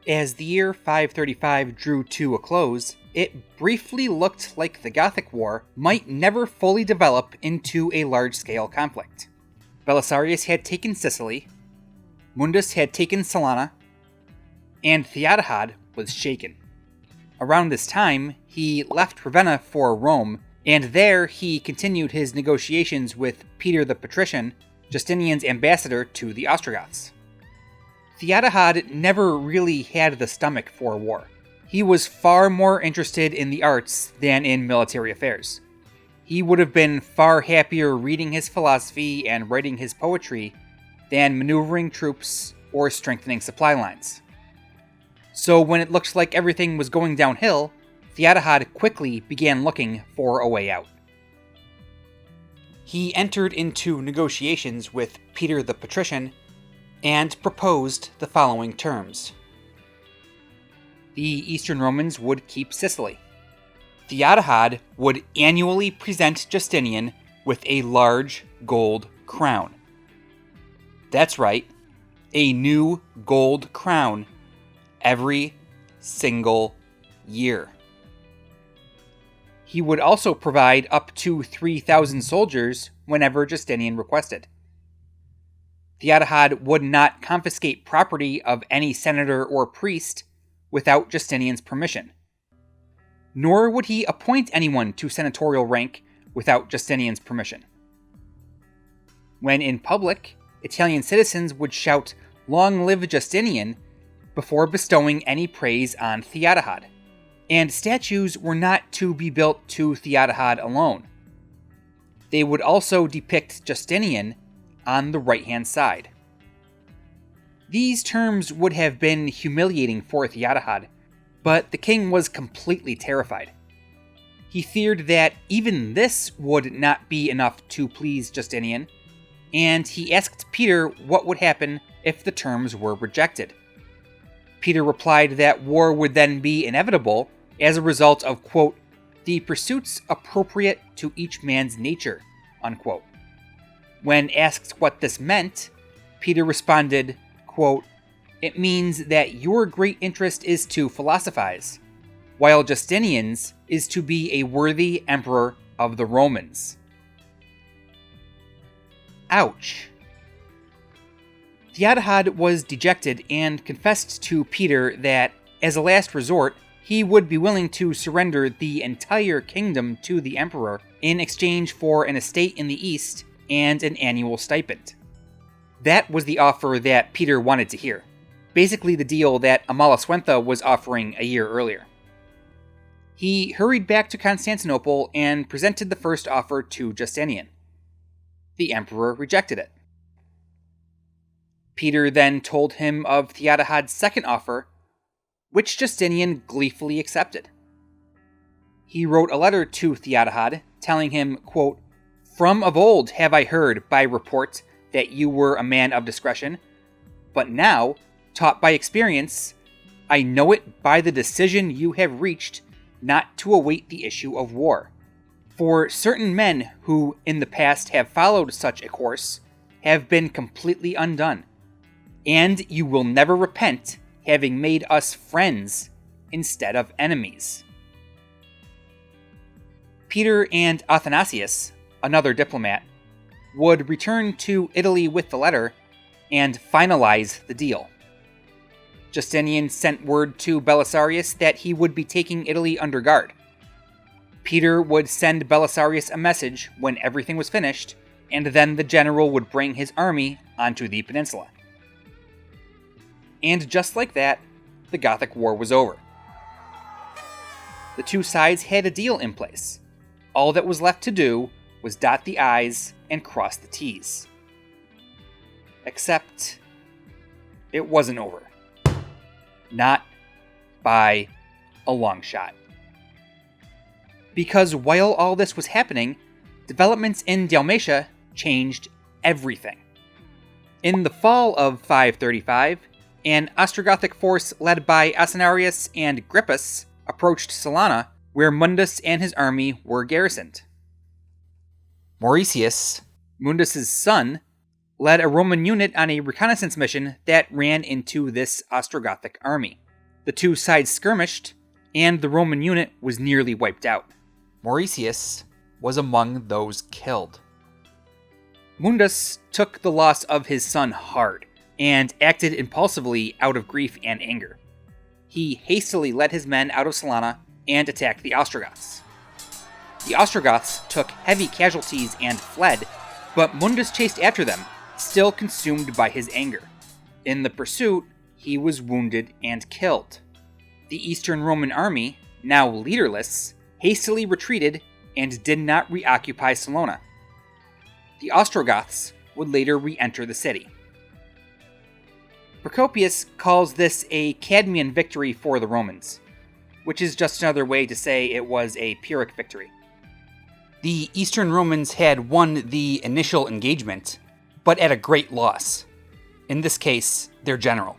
As the year 535 drew to a close, it briefly looked like the Gothic War might never fully develop into a large-scale conflict. Belisarius had taken Sicily, Mundus had taken Salona, and Theodahad was shaken. Around this time, he left Ravenna for Rome, and there he continued his negotiations with Peter the Patrician, Justinian's ambassador to the Ostrogoths. Theodahad never really had the stomach for war. He was far more interested in the arts than in military affairs. He would have been far happier reading his philosophy and writing his poetry than maneuvering troops or strengthening supply lines. So when it looked like everything was going downhill, Theodahad quickly began looking for a way out. He entered into negotiations with Peter the Patrician and proposed the following terms. The Eastern Romans would keep Sicily. Theodahad would annually present Justinian with a large gold crown. That's right, a new gold crown every single year. He would also provide up to 3,000 soldiers whenever Justinian requested. Theodahad would not confiscate property of any senator or priest without Justinian's permission, nor would he appoint anyone to senatorial rank without Justinian's permission. When in public, Italian citizens would shout, "Long live Justinian," before bestowing any praise on Theodahad. And statues were not to be built to Theodahad alone. They would also depict Justinian on the right-hand side. These terms would have been humiliating for Theodahad, but the king was completely terrified. He feared that even this would not be enough to please Justinian, and he asked Peter what would happen if the terms were rejected. Peter replied that war would then be inevitable as a result of, quote, "the pursuits appropriate to each man's nature," unquote. When asked what this meant, Peter responded, quote, "It means that your great interest is to philosophize, while Justinian's is to be a worthy emperor of the Romans." Ouch. Theodahad was dejected and confessed to Peter that, as a last resort, he would be willing to surrender the entire kingdom to the emperor in exchange for an estate in the east and an annual stipend. That was the offer that Peter wanted to hear. Basically the deal that Amalasuentha was offering a year earlier. He hurried back to Constantinople and presented the first offer to Justinian. The emperor rejected it. Peter then told him of Theodahad's second offer, which Justinian gleefully accepted. He wrote a letter to Theodahad, telling him, quote, "From of old have I heard by report that you were a man of discretion, but now, taught by experience, I know it by the decision you have reached not to await the issue of war. For certain men who in the past have followed such a course have been completely undone, and you will never repent having made us friends instead of enemies." Peter and Athanasius, another diplomat, would return to Italy with the letter and finalize the deal. Justinian sent word to Belisarius that he would be taking Italy under guard. Peter would send Belisarius a message when everything was finished, and then the general would bring his army onto the peninsula. And just like that, the Gothic War was over. The two sides had a deal in place. All that was left to do was dot the I's and cross the T's. Except, it wasn't over. Not by a long shot. Because while all this was happening, developments in Dalmatia changed everything. In the fall of 535, an Ostrogothic force led by Asinius and Grippus approached Salona, where Mundus and his army were garrisoned. Mauricius, Mundus's son, led a Roman unit on a reconnaissance mission that ran into this Ostrogothic army. The two sides skirmished, and the Roman unit was nearly wiped out. Mauricius was among those killed. Mundus took the loss of his son hard, and acted impulsively out of grief and anger. He hastily led his men out of Salona and attacked the Ostrogoths. The Ostrogoths took heavy casualties and fled, but Mundus chased after them, still consumed by his anger. In the pursuit, he was wounded and killed. The Eastern Roman army, now leaderless, hastily retreated and did not reoccupy Salona. The Ostrogoths would later re-enter the city. Procopius calls this a Cadmean victory for the Romans, which is just another way to say it was a Pyrrhic victory. The Eastern Romans had won the initial engagement, but at a great loss. In this case, their general.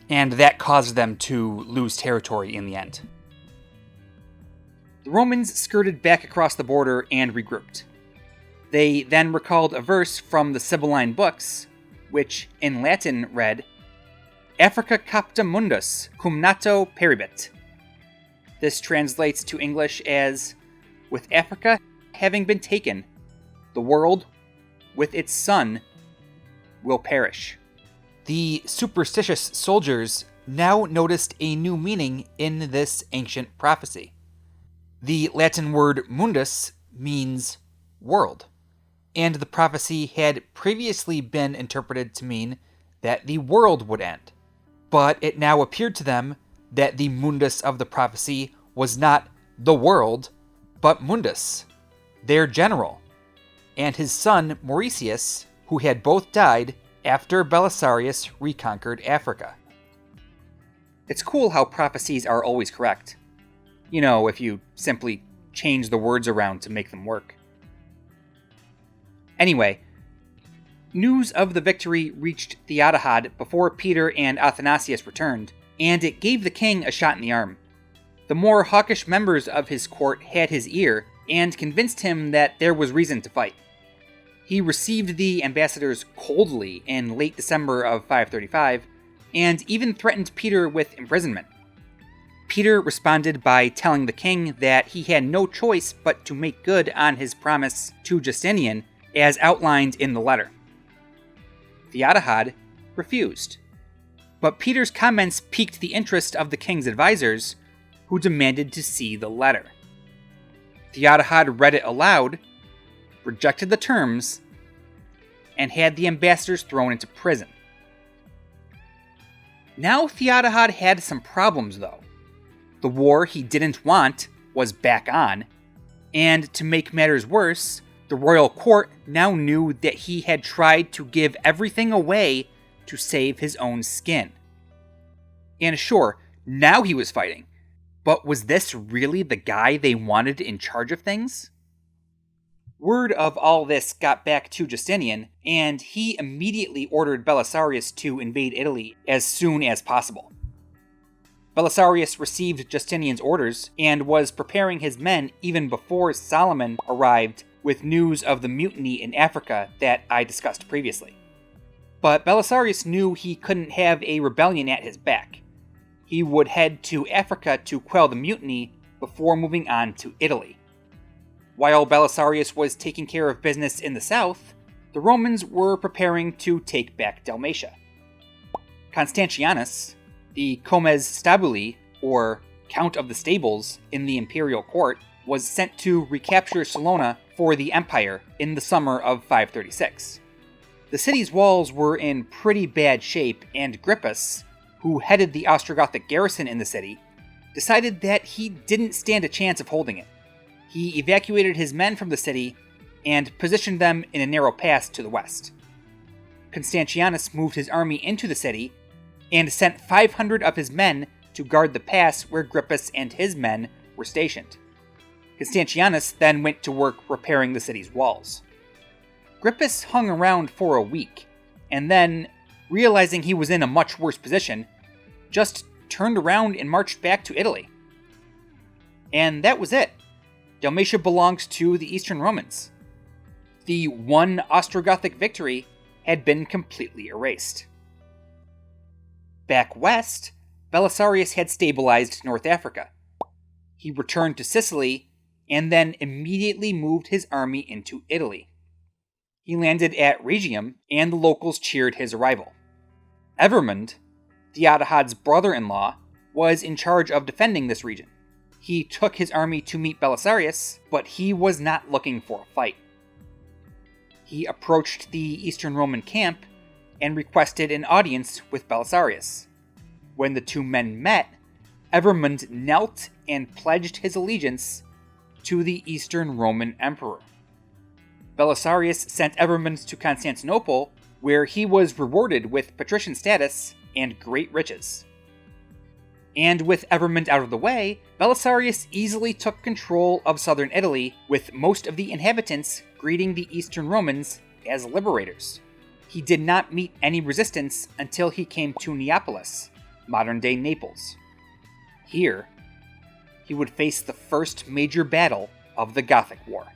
And that caused them to lose territory in the end. The Romans skirted back across the border and regrouped. They then recalled a verse from the Sibylline books, which in Latin read, Africa capta mundus, cum nato peribit. This translates to English as, with Africa having been taken, the world, with its son, will perish. The superstitious soldiers now noticed a new meaning in this ancient prophecy. The Latin word mundus means world, and the prophecy had previously been interpreted to mean that the world would end. But it now appeared to them that the mundus of the prophecy was not the world, but Mundus, their general, and his son Mauricius, who had both died after Belisarius reconquered Africa. It's cool how prophecies are always correct. You know, if you simply change the words around to make them work. Anyway, news of the victory reached Theodahad before Peter and Athanasius returned, and it gave the king a shot in the arm. The more hawkish members of his court had his ear, and convinced him that there was reason to fight. He received the ambassadors coldly in late December of 535, and even threatened Peter with imprisonment. Peter responded by telling the king that he had no choice but to make good on his promise to Justinian, as outlined in the letter. Theodahad refused, but Peter's comments piqued the interest of the king's advisors, who demanded to see the letter. Theodahad read it aloud, rejected the terms, and had the ambassadors thrown into prison. Now Theodahad had some problems, though. The war he didn't want was back on, and to make matters worse, the royal court now knew that he had tried to give everything away to save his own skin. And sure, now he was fighting, but was this really the guy they wanted in charge of things? Word of all this got back to Justinian, and he immediately ordered Belisarius to invade Italy as soon as possible. Belisarius received Justinian's orders and was preparing his men even before Solomon arrived with news of the mutiny in Africa that I discussed previously. But Belisarius knew he couldn't have a rebellion at his back. He would head to Africa to quell the mutiny before moving on to Italy. While Belisarius was taking care of business in the south, the Romans were preparing to take back Dalmatia. Constantianus, the Comes Stabuli, or Count of the Stables, in the imperial court, was sent to recapture Salona for the empire in the summer of 536. The city's walls were in pretty bad shape, and Grippus, who headed the Ostrogothic garrison in the city, decided that he didn't stand a chance of holding it. He evacuated his men from the city and positioned them in a narrow pass to the west. Constantianus moved his army into the city and sent 500 of his men to guard the pass where Grippus and his men were stationed. Constantianus then went to work repairing the city's walls. Grippus hung around for a week, and then, realizing he was in a much worse position, just turned around and marched back to Italy. And that was it. Dalmatia belonged to the Eastern Romans. The one Ostrogothic victory had been completely erased. Back west, Belisarius had stabilized North Africa. He returned to Sicily and then immediately moved his army into Italy. He landed at Rhegium, and the locals cheered his arrival. Evermund, Theodahad's brother-in-law, was in charge of defending this region. He took his army to meet Belisarius, but he was not looking for a fight. He approached the Eastern Roman camp and requested an audience with Belisarius. When the two men met, Evermund knelt and pledged his allegiance to the Eastern Roman Emperor. Belisarius sent Evermund to Constantinople, where he was rewarded with patrician status and great riches. And with Evermund out of the way, Belisarius easily took control of southern Italy, with most of the inhabitants greeting the Eastern Romans as liberators. He did not meet any resistance until he came to Neapolis, modern-day Naples. Here, he would face the first major battle of the Gothic War.